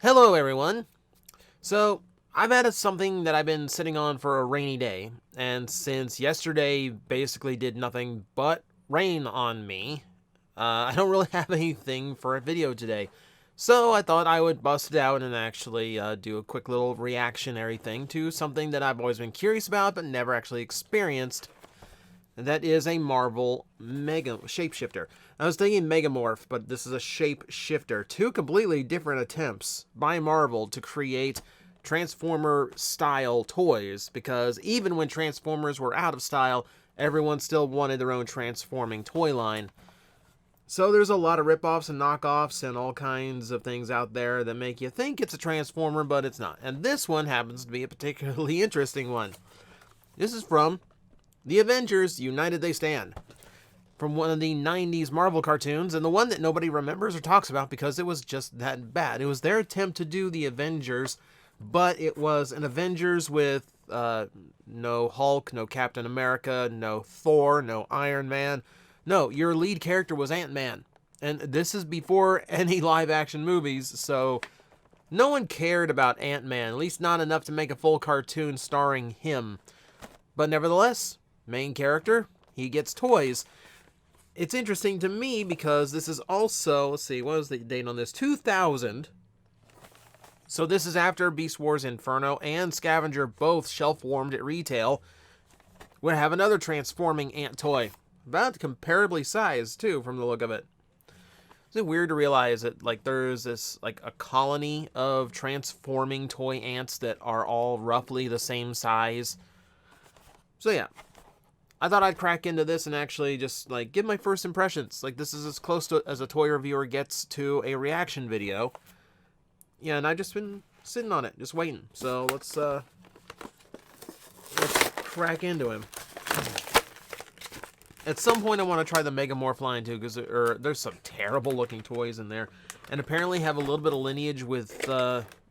Hello, everyone. So, I've had something that I've been sitting on for a rainy day, and since yesterday basically did nothing but rain on me, I don't really have anything for a video today. So, I thought I would bust it out and actually do a quick little reactionary thing to something that I've always been curious about but never actually experienced. And that is a Marvel Mega Shapeshifter. I was thinking Megamorph, but this is a Shapeshifter. Two completely different attempts by Marvel to create Transformer-style toys, because even when Transformers were out of style, everyone still wanted their own transforming toy line. So there's a lot of ripoffs and knockoffs and all kinds of things out there that make you think it's a Transformer, but it's not. And this one happens to be a particularly interesting one. This is from The Avengers United They Stand, from one of the 90s Marvel cartoons, and the one that nobody remembers or talks about because it was just that bad. It was their attempt to do the Avengers, but it was an Avengers with no Hulk, no Captain America, no Thor, no Iron Man. No, your lead character was Ant-Man. And this is before any live-action movies, so no one cared about Ant-Man, at least not enough to make a full cartoon starring him. But nevertheless, main character, he gets toys. It's interesting to me because this is also, let's see, what was the date on this? 2000. So this is after Beast Wars Inferno and Scavenger both shelf-warmed at retail. Would have another transforming ant toy. About comparably sized, too, from the look of it. Is it weird to realize that, like, there's this, like, a colony of transforming toy ants that are all roughly the same size? So, yeah. I thought I'd crack into this and actually just, like, give my first impressions. Like, this is as close to as a toy reviewer gets to a reaction video. Yeah, and I've just been sitting on it, just waiting. So, let's crack into him. At some point, I want to try the Megamorph line, too, because there's some terrible-looking toys in there. And apparently have a little bit of lineage with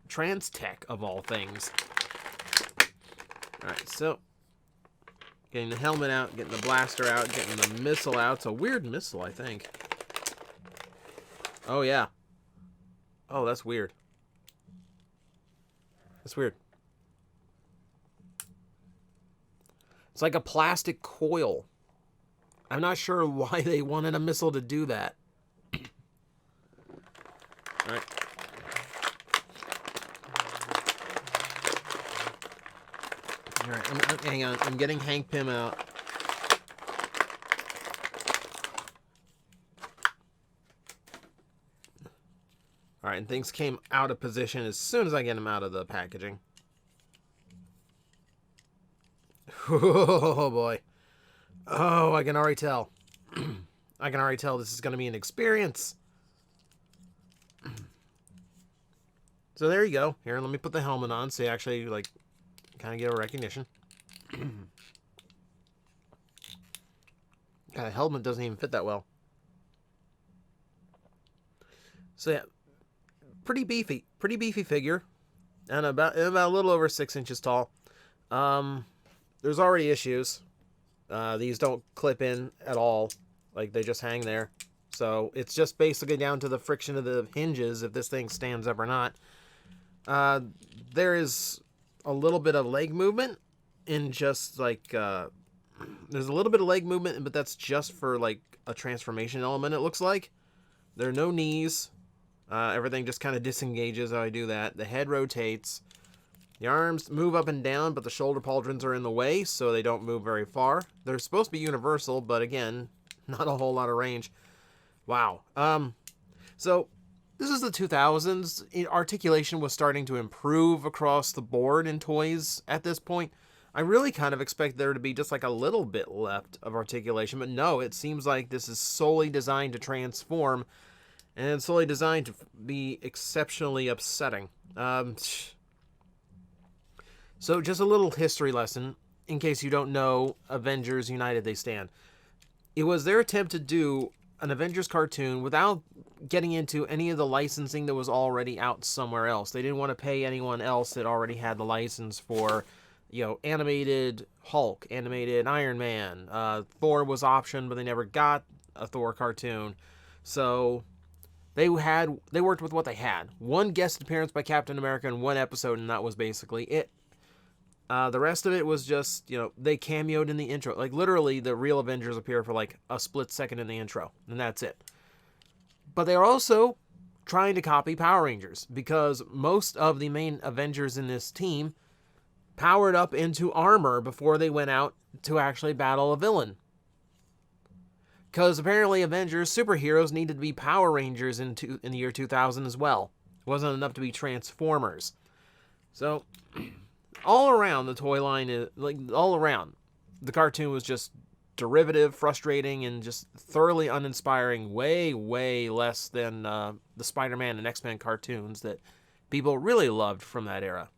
Trans-Tech, of all things. Alright, so getting the helmet out, getting the blaster out, getting the missile out. It's a weird missile, I think. Oh, yeah. Oh, that's weird. That's weird. It's like a plastic coil. I'm not sure why they wanted a missile to do that. Alright. Alright, hang on. I'm getting Hank Pym out. Alright, and things came out of position as soon as I get him out of the packaging. Oh, boy. Oh, I can already tell. I can already tell this is going to be an experience. So there you go. Here, let me put the helmet on so you actually, like, kind of get a recognition. God, the helmet doesn't even fit that well. So yeah, pretty beefy figure, and about a little over 6 inches tall. There's already issues. These don't clip in at all, like they just hang there. So it's just basically down to the friction of the hinges if this thing stands up or not. There is a little bit of leg movement in just like there's a little bit of leg movement, but that's just for like a transformation element, it looks like. There are no knees. Everything just kind of disengages how I do that. The head rotates. The arms move up and down, but the shoulder pauldrons are in the way, so they don't move very far. They're supposed to be universal, but again, not a whole lot of range. Wow. So this is the 2000s. Articulation was starting to improve across the board in toys at this point. I really kind of expect there to be just like a little bit left of articulation, but no, it seems like this is solely designed to transform and solely designed to be exceptionally upsetting. So just a little history lesson, in case you don't know Avengers United They Stand. It was their attempt to do an Avengers cartoon without getting into any of the licensing that was already out somewhere else. They didn't want to pay anyone else that already had the license for, you know, animated Hulk, animated Iron Man. Thor was optioned, but they never got a Thor cartoon. So They worked with what they had. One guest appearance by Captain America in one episode, and that was basically it. The rest of it was just, they cameoed in the intro. Like, literally, the real Avengers appear for, like, a split second in the intro, and that's it. But they're also trying to copy Power Rangers, because most of the main Avengers in this team powered up into armor before they went out to actually battle a villain. Because apparently Avengers superheroes needed to be Power Rangers in the year 2000 as well. It wasn't enough to be Transformers. So, all around the toy line, all around, the cartoon was just derivative, frustrating, and just thoroughly uninspiring. Way, way less than the Spider-Man and X-Men cartoons that people really loved from that era.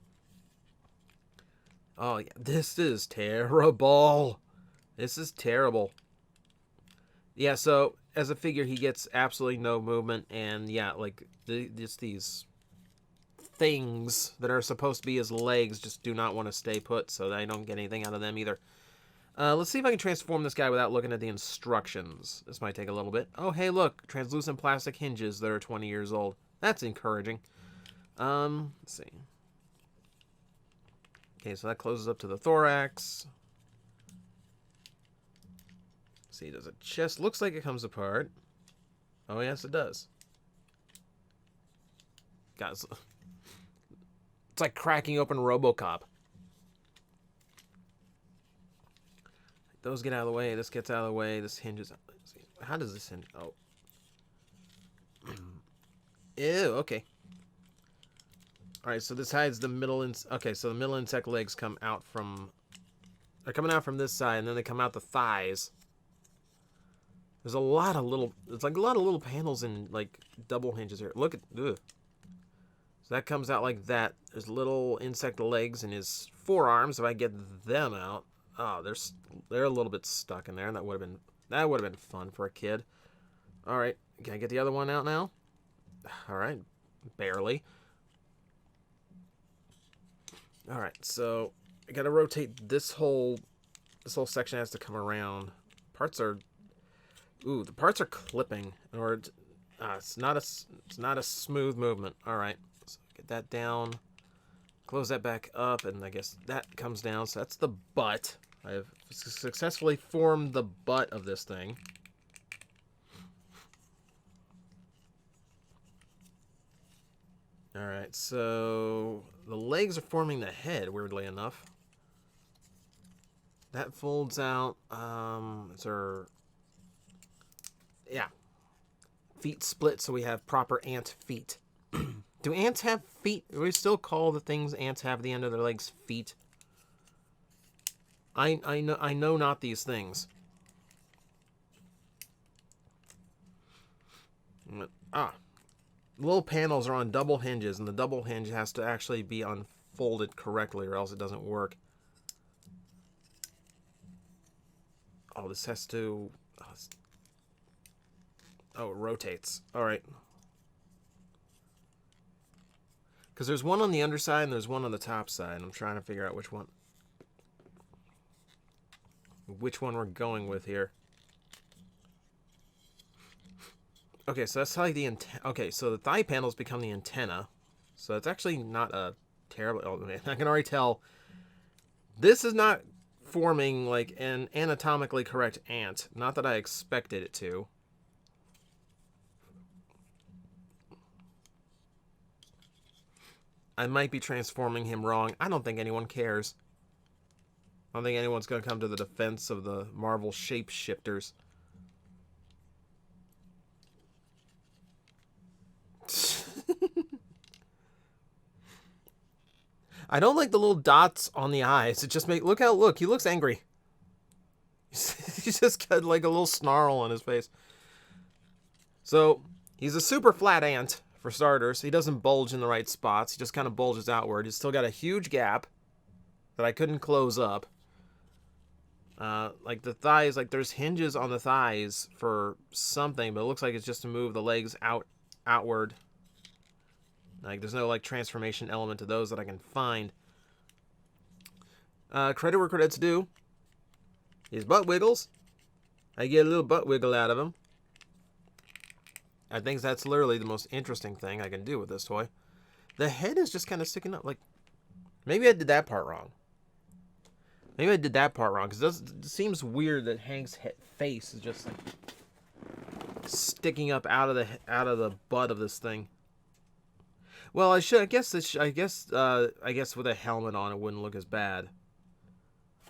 Oh, yeah, this is terrible. This is terrible. Yeah, so as a figure, he gets absolutely no movement, and yeah, like just these things that are supposed to be his legs just do not want to stay put, so I don't get anything out of them either. Let's see if I can transform this guy without looking at the instructions. This might take a little bit. Oh, hey, look, translucent plastic hinges that are 20 years old. That's encouraging. Let's see. Okay, so that closes up to the thorax. See, does a chest? Looks like it comes apart. Oh, yes, it does. Guys, it's like cracking open RoboCop. Those get out of the way. This gets out of the way. This hinges. How does this hinge? Oh. Ew, okay. Alright, so this hides the middle... Okay, so the middle insect legs come out from... They're coming out from this side, and then they come out the thighs. There's a lot of little... It's like a lot of little panels and, like, double hinges here. Look at... Ugh. So that comes out like that. There's little insect legs in his forearms. If I get them out... Oh, they're a little bit stuck in there, and that would have been fun for a kid. Alright, can I get the other one out now? Alright, barely. Alright, so I gotta rotate this whole section has to come around. The parts are clipping in order to, it's not a smooth movement. Alright, so get that down, close that back up, and I guess that comes down. So that's the butt. I've successfully formed the butt of this thing. Alright, so the legs are forming the head, weirdly enough. That folds out. Yeah. Feet split, so we have proper ant feet. Do ants have feet? Do we still call the things ants have at the end of their legs feet? I know not these things. Little panels are on double hinges, and the double hinge has to actually be unfolded correctly, or else it doesn't work. Oh, this has to... Oh, it rotates. Alright. Because there's one on the underside, and there's one on the top side. I'm trying to figure out which one we're going with here. Okay, so that's like the antenna. Okay, so the thigh panels become the antenna. So it's actually not a terrible... Oh, man, I can already tell. This is not forming like an anatomically correct ant. Not that I expected it to. I might be transforming him wrong. I don't think anyone cares. I don't think anyone's going to come to the defense of the Marvel shapeshifters. I don't like the little dots on the eyes. It just look, he looks angry. He's just got like a little snarl on his face. So, he's a super flat ant, for starters. He doesn't bulge in the right spots. He just kind of bulges outward. He's still got a huge gap that I couldn't close up. Like the thighs, like there's hinges on the thighs for something, but it looks like it's just to move the legs outward. Like, there's no, like, transformation element to those that I can find. Credit where credit's due. His butt wiggles. I get a little butt wiggle out of him. I think that's literally the most interesting thing I can do with this toy. The head is just kind of sticking up. Like, maybe I did that part wrong. Maybe I did that part wrong, because it seems weird that Hank's face is just like sticking up out of the butt of this thing. Well, I guess with a helmet on it wouldn't look as bad.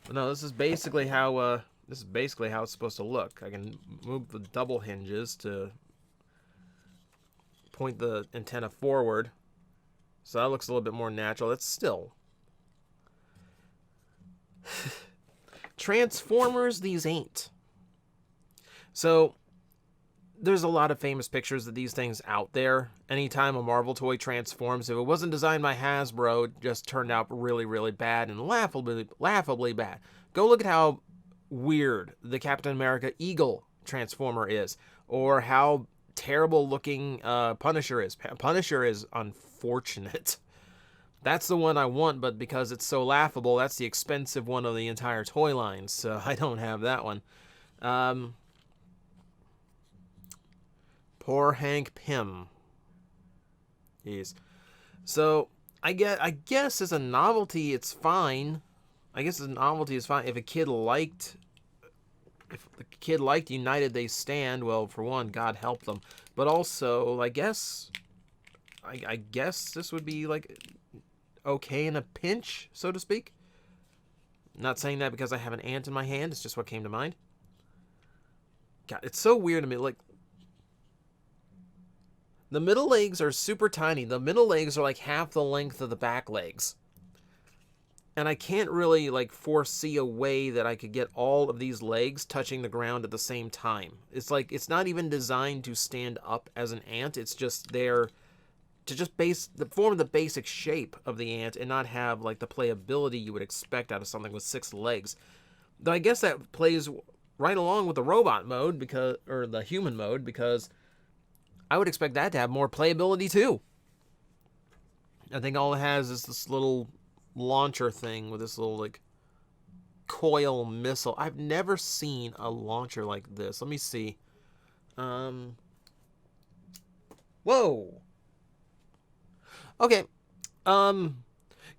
But no, this is basically how it's supposed to look. I can move the double hinges to point the antenna forward, so that looks a little bit more natural. It's still Transformers, these ain't. So there's a lot of famous pictures of these things out there. Anytime a Marvel toy transforms, if it wasn't designed by Hasbro, it just turned out really, really bad and laughably bad. Go look at how weird the Captain America Eagle Transformer is, or how terrible looking Punisher is. Punisher is unfortunate. That's the one I want, but because it's so laughable, that's the expensive one of the entire toy line, so I don't have that one. Poor Hank Pym. Jeez. So, I guess as a novelty, it's fine. I guess as a novelty, it's fine. If the kid liked United They Stand, well, for one, God help them. But also, I guess this would be, like, okay in a pinch, so to speak. I'm not saying that because I have an ant in my hand. It's just what came to mind. God, it's so weird to me. Like, the middle legs are super tiny. The middle legs are like half the length of the back legs. And I can't really, like, foresee a way that I could get all of these legs touching the ground at the same time. It's like, it's not even designed to stand up as an ant. It's just there to just form the basic shape of the ant and not have, like, the playability you would expect out of something with 6 legs. Though I guess that plays right along with the robot mode, or the human mode, because I would expect that to have more playability too. I think all it has is this little launcher thing with this little, like, coil missile. I've never seen a launcher like this. Let me see. Whoa. Okay.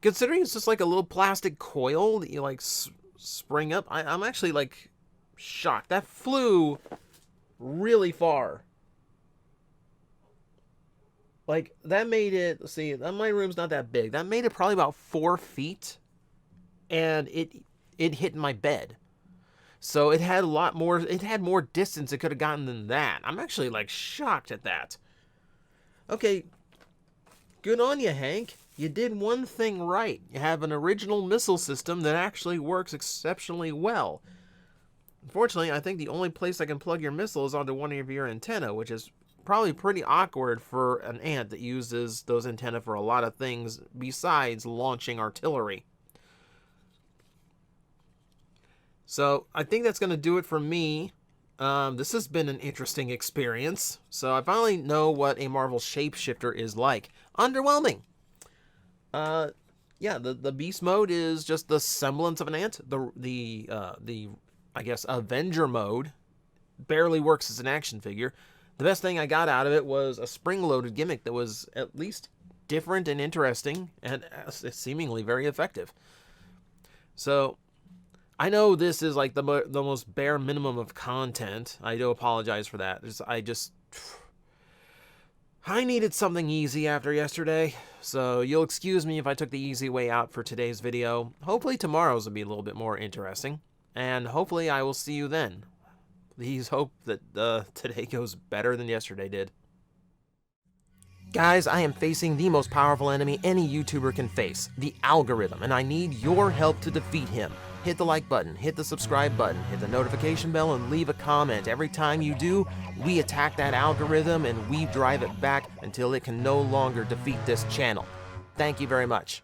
Considering it's just like a little plastic coil that you, like, spring up, I'm actually, like, shocked. That flew really far. Like, that made it, let's see, my room's not that big. That made it probably about 4 feet, and it hit my bed. So it had more distance it could have gotten than that. I'm actually, like, shocked at that. Okay, good on you, Hank. You did one thing right. You have an original missile system that actually works exceptionally well. Unfortunately, I think the only place I can plug your missile is onto one of your antennae, which is probably pretty awkward for an ant that uses those antennae for a lot of things besides launching artillery. So I think that's going to do it for me. This has been an interesting experience. So I finally know what a Marvel shapeshifter is like. Underwhelming. Yeah, the beast mode is just the semblance of an ant. The I guess Avenger mode barely works as an action figure. The best thing I got out of it was a spring-loaded gimmick that was at least different and interesting, and seemingly very effective. So, I know this is like the most bare minimum of content. I do apologize for that. I needed something easy after yesterday, so you'll excuse me if I took the easy way out for today's video. Hopefully tomorrow's will be a little bit more interesting, and hopefully I will see you then. Please hope that today goes better than yesterday did. Guys, I am facing the most powerful enemy any YouTuber can face, the algorithm, and I need your help to defeat him. Hit the like button, hit the subscribe button, hit the notification bell, and leave a comment. Every time you do, we attack that algorithm and we drive it back until it can no longer defeat this channel. Thank you very much.